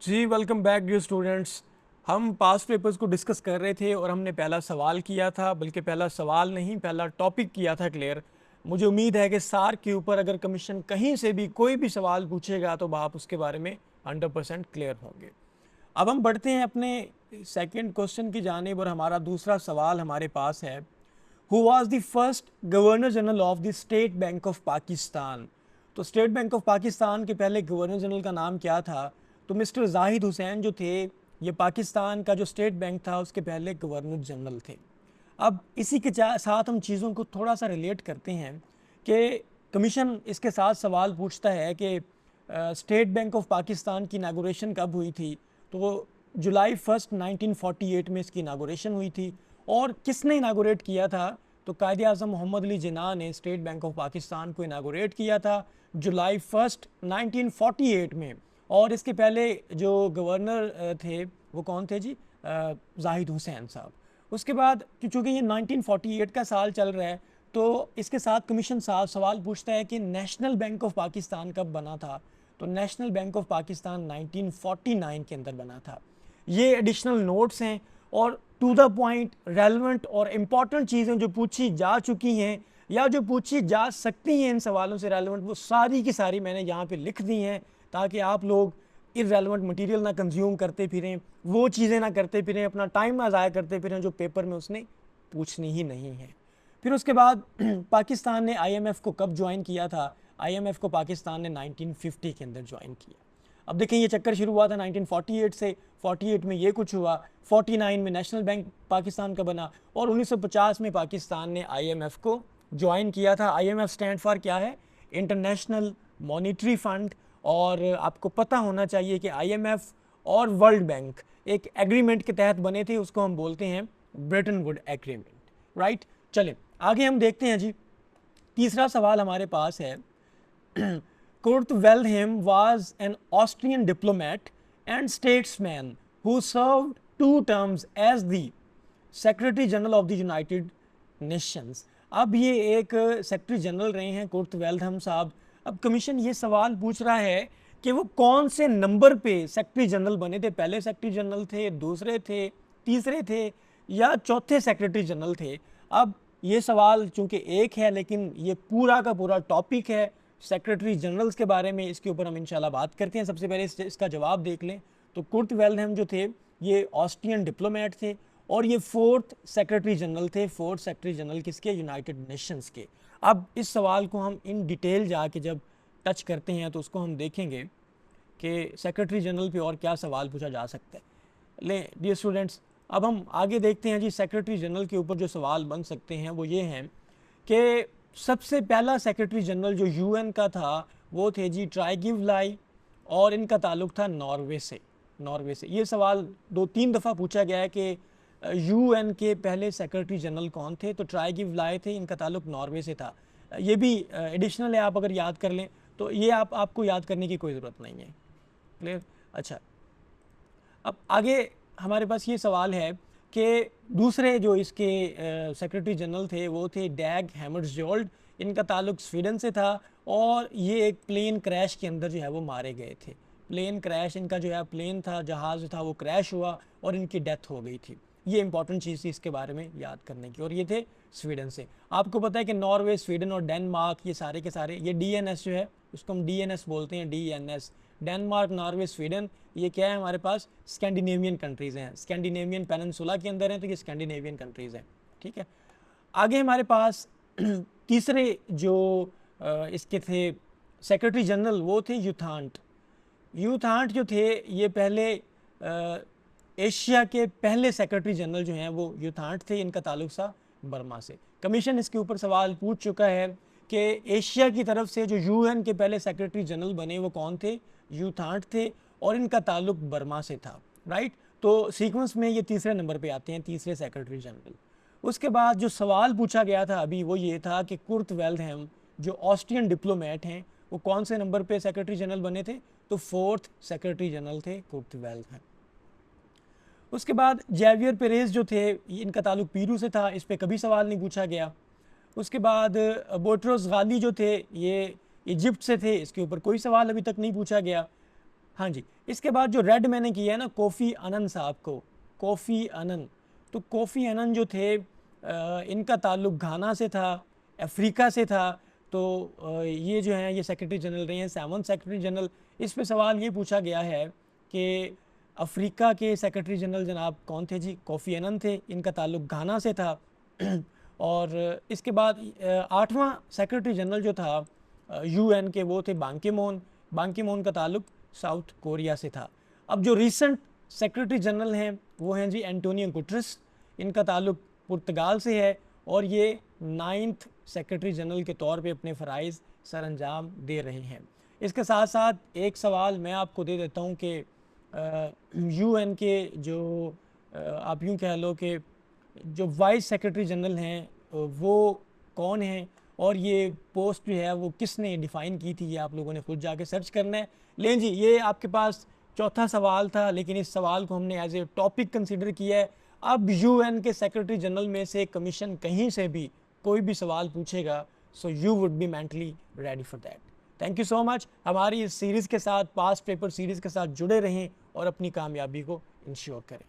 जी welcome back dear students. हम past papers को discuss कर रहे थे और हमने पहला सवाल किया था, बल्कि पहला सवाल नहीं पहला टॉपिक किया था क्लियर। मुझे उम्मीद है कि सार के ऊपर अगर कमीशन कहीं से भी कोई भी सवाल पूछेगा तो आप उसके बारे में 100% क्लियर होंगे। अब हम बढ़ते हैं अपने सेकंड क्वेश्चन की जानिब और हमारा दूसरा सवाल हमारे पास है, who was the first governor general of the state bank of Pakistan. तो स्टेट बैंक ऑफ पाकिस्तान के पहले गवर्नर जनरल का नाम क्या था? तो मिस्टर जाहिद हुसैन जो थे, ये पाकिस्तान का जो स्टेट बैंक था उसके पहले गवर्नर जनरल थे। अब इसी के साथ हम चीज़ों को थोड़ा सा रिलेट करते हैं कि कमीशन इसके साथ सवाल पूछता है कि स्टेट बैंक ऑफ पाकिस्तान की इनागोरेशन कब हुई थी? तो जुलाई 1 1948 में इसकी इनागोरेशन हुई थी। और किसने इनागोरेट किया था? तो कायदे आज़म मोहम्मद अली जिन्ना ने स्टेट बैंक ऑफ पाकिस्तान को इनागोरेट किया था जुलाई 1 1948 में। और इसके पहले जो गवर्नर थे वो कौन थे जी? जाहिद हुसैन साहब। उसके बाद चूँकि ये 1948 का साल चल रहा है तो इसके साथ कमीशन साहब सवाल पूछता है कि नेशनल बैंक ऑफ पाकिस्तान कब बना था? तो नेशनल बैंक ऑफ पाकिस्तान 1949 के अंदर बना था। ये एडिशनल नोट्स हैं और टू द पॉइंट रेलेवेंट और इम्पॉर्टेंट चीज़ें जो पूछी जा चुकी हैं या जो पूछी जा सकती हैं इन सवालों से रेलेवेंट, वो सारी की सारी मैंने यहाँ पे लिख दी हैं ताकि आप लोग इररेलेवेंट मटेरियल ना कंज्यूम करते फिरें, वो चीज़ें ना करते फिरें, अपना टाइम ना ज़ाया करते फिरें जो पेपर में उसने पूछनी ही नहीं है। फिर उसके बाद पाकिस्तान ने आईएमएफ को कब ज्वाइन किया था? आईएमएफ को पाकिस्तान ने 1950 के अंदर ज्वाइन किया। अब देखें ये चक्कर शुरू हुआ था 1948 से, 48 में ये कुछ हुआ, 49 में नेशनल बैंक पाकिस्तान का बना और 1950 में पाकिस्तान ने आईएमएफ को ज्वाइन किया था। आईएमएफ स्टैंड फॉर क्या है? International monetary fund. और आपको पता होना चाहिए कि आईएमएफ और वर्ल्ड बैंक एक एग्रीमेंट के तहत बने थे, उसको हम बोलते हैं ब्रेटन वुड एग्रीमेंट, राइट। चलें आगे हम देखते हैं जी। तीसरा सवाल हमारे पास है, Kurt Wilhelm was an Austrian diplomat and statesman who served 2 terms as the Secretary General of the United Nations। अब ये एक सेक्रेटरी जनरल रहे हैं कुर्ट वेल्थम साहब। अब कमीशन ये सवाल पूछ रहा है कि वो कौन से नंबर पे सेक्रेटरी जनरल बने थे? पहले सेक्रेटरी जनरल थे, दूसरे थे, तीसरे थे या चौथे सेक्रेटरी जनरल थे? अब ये सवाल चूंकि एक है लेकिन ये पूरा का पूरा टॉपिक है सेक्रेटरी जनरल्स के बारे में, इसके ऊपर हम इंशाल्लाह बात करते हैं। सबसे पहले इसका जवाब देख लें तो कुर्ट वेल्हेम जो थे ये ऑस्ट्रियन डिप्लोमेट थे और ये फोर्थ सेक्रेटरी जनरल थे। फोर्थ सेक्रेटरी जनरल किसके? यूनाइटेड नेशंस के। अब इस सवाल को हम इन डिटेल जाके जब टच करते हैं तो उसको हम देखेंगे कि सेक्रेटरी जनरल पे और क्या सवाल पूछा जा सकता है। ले डियर स्टूडेंट्स, अब हम आगे देखते हैं जी। सेक्रेटरी जनरल के ऊपर जो सवाल बन सकते हैं वो ये हैं कि सबसे पहला सेक्रेटरी जनरल जो यूएन का था वो थे जी ट्राइगिव लाई और इनका ताल्लुक था नॉर्वे से। नॉर्वे से ये सवाल 2-3 दफ़ा पूछा गया है कि यूएन के पहले सेक्रेटरी जनरल कौन थे? तो ट्राइगिव लाई थे, इनका ताल्लुक नॉर्वे से था। ये भी एडिशनल है, आप अगर याद कर लें तो ये आपको याद करने की कोई ज़रूरत नहीं है। क्लियर? अच्छा, अब आगे हमारे पास ये सवाल है कि दूसरे जो इसके सेक्रेटरी जनरल थे वो थे डैग हैमर्सजोल्ड, इनका ताल्लुक स्वीडन से था और ये एक प्लेन क्रैश के अंदर जो है वो मारे गए थे। प्लेन क्रैश, इनका जो है प्लेन था, जहाज़ था वो क्रैश हुआ और इनकी डेथ हो गई थी। ये इंपॉर्टेंट चीज़ थी इसके बारे में याद करने की। और ये थे स्वीडन से। आपको पता है कि नॉर्वे, स्वीडन और डेनमार्क ये सारे के सारे, ये डीएनएस जो है उसको हम डीएनएस बोलते हैं, डीएनएस। डेनमार्क, नॉर्वे, स्वीडन, ये क्या है हमारे पास? स्कैंडिनेवियन कंट्रीज़ हैं। स्कैंडिनेवियन पेनिनसुला के अंदर हैं तो ये स्कैंडिनेवियन कंट्रीज़ हैं, ठीक है। आगे हमारे पास तीसरे जो इसके थे सेक्रेटरी जनरल वो थे यूथांट। यूथांट जो थे ये पहले एशिया के पहले सेक्रेटरी जनरल जो हैं वो यूथांट थे, इनका ताल्लुक सा बर्मा से। कमीशन इसके ऊपर सवाल पूछ चुका है कि एशिया की तरफ से जो यूएन के पहले सेक्रेटरी जनरल बने वो कौन थे? यूथांट थे और इनका ताल्लुक बर्मा से था, राइट। तो सीक्वेंस में ये तीसरे नंबर पे आते हैं, तीसरे सेक्रेटरी जनरल। उसके बाद जो सवाल पूछा गया था अभी वो ये था कि कुर्ट वेल्हेम जो ऑस्ट्रियन डिप्लोमेट हैं वो कौन से नंबर पे सेक्रेटरी जनरल बने थे? तो फोर्थ सेक्रेटरी जनरल थे कुर्ट वेल्हेम। उसके बाद जेवियर पेरेज जो थे इनका ताल्लुक पीरू से था, इस पर कभी सवाल नहीं पूछा गया। उसके बाद बोट्रोस गाली जो थे ये इजिप्ट से थे, इसके ऊपर कोई सवाल अभी तक नहीं पूछा गया। हाँ जी, इसके बाद जो रेड मैंने किया है ना कोफ़ी अनन साहब को, कोफ़ी अनन, तो कोफ़ी अनन जो थे इनका ताल्लुक घाना से था, अफ्रीका से था। तो ये जो हैं ये सेक्रेटरी जनरल रहे हैं, 7th सेक्रेटरी जनरल। इस पे सवाल ये पूछा गया है कि अफ्रीका के सेक्रेटरी जनरल जनाब कौन थे जी? कोफ़ी अनन थे, इनका ताल्लुक घाना से था। और इसके बाद 8वां सेक्रेटरी जनरल जो था यूएन के, वो थे बान की मून। बान की मून का ताल्लुक साउथ कोरिया से था। अब जो रिसेंट सेक्रेटरी जनरल हैं वो हैं जी एंटोनियो गुटरेस, इनका ताल्लुक पुर्तगाल से है और ये 9th सेक्रेटरी जनरल के तौर पे अपने फ़राइज़ सर अंजाम दे रहे हैं। इसके साथ साथ एक सवाल मैं आपको दे देता हूँ कि यूएन के जो आप यूँ कह लो कि जो वाइस सेक्रेटरी जनरल हैं वो कौन हैं, और ये पोस्ट जो है वो किसने डिफ़ाइन की थी, ये आप लोगों ने खुद जाके सर्च करना है। लें जी, ये आपके पास चौथा सवाल था, लेकिन इस सवाल को हमने एज ए टॉपिक कंसिडर किया है। अब यूएन के सेक्रेटरी जनरल में से कमीशन कहीं से भी कोई भी सवाल पूछेगा, so you would be mentally ready for that. Thank you so much. हमारी इस सीरीज़ के साथ, पास्ट पेपर सीरीज़ के साथ जुड़े रहें और अपनी कामयाबी को इंश्योर करें।